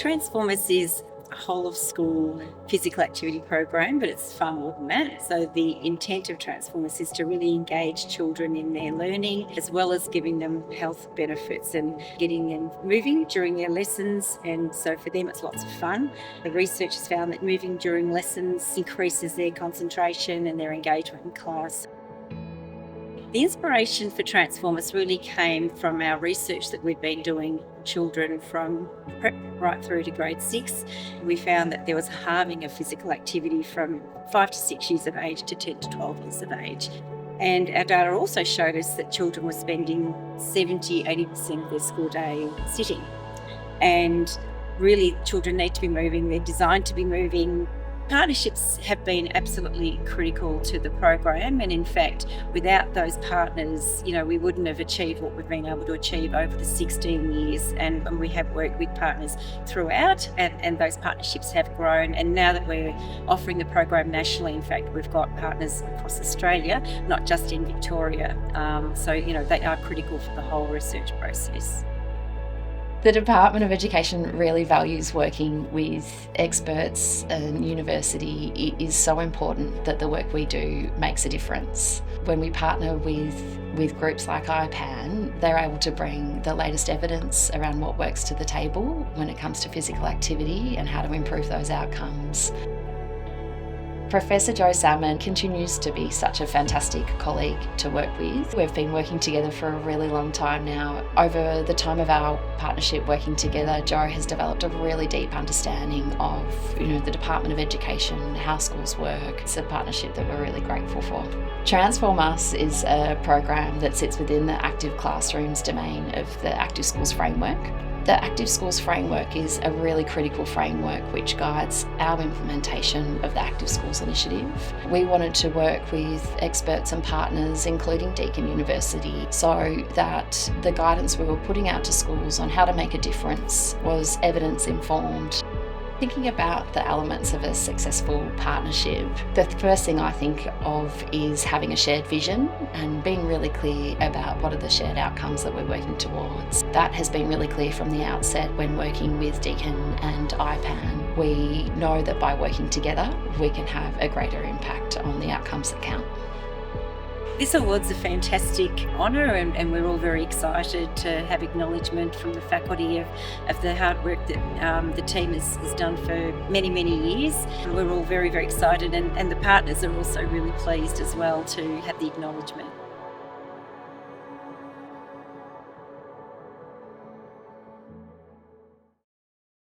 TransformUs is a whole of school physical activity program, but it's far more than that. So the intent of TransformUs is to really engage children in their learning, as well as giving them health benefits and getting them moving during their lessons. And so for them, it's lots of fun. The research has found that moving during lessons increases their concentration and their engagement in class. The inspiration for TransformUs really came from our research that we've been doing children from prep right through to grade 6. We found that there was a halving of physical activity from 5 to 6 years of age to 10 to 12 years of age. And our data also showed us that children were spending 70-80% of their school day sitting. And really, children need to be moving. They're designed to be moving. Partnerships have been absolutely critical to the program, and in fact, without those partners, we wouldn't have achieved what we've been able to achieve over the 16 years. And we have worked with partners throughout, and those partnerships have grown. And now that we're offering the program nationally, in fact, we've got partners across Australia, not just in Victoria. So they are critical for the whole research process. The Department of Education really values working with experts, and university is so important that the work we do makes a difference. When we partner with groups like IPAN, they're able to bring the latest evidence around what works to the table when it comes to physical activity and how to improve those outcomes. Professor Jo Salmon continues to be such a fantastic colleague to work with. We've been working together for a really long time now. Over the time of our partnership working together, Jo has developed a really deep understanding of the Department of Education, how schools work. It's a partnership that we're really grateful for. TransformUs is a program that sits within the Active Classrooms domain of the Active Schools framework. The Active Schools framework is a really critical framework which guides our implementation of the Active Schools initiative. We wanted to work with experts and partners, including Deakin University, so that the guidance we were putting out to schools on how to make a difference was evidence-informed. Thinking about the elements of a successful partnership, the first thing I think of is having a shared vision and being really clear about what are the shared outcomes that we're working towards. That has been really clear from the outset when working with Deakin and IPAN. We know that by working together, we can have a greater impact on the outcomes that count. This award's a fantastic honour, and we're all very excited to have acknowledgement from the faculty of the hard work that the team has done for many, many years. We're all very, very excited, and the partners are also really pleased as well to have the acknowledgement.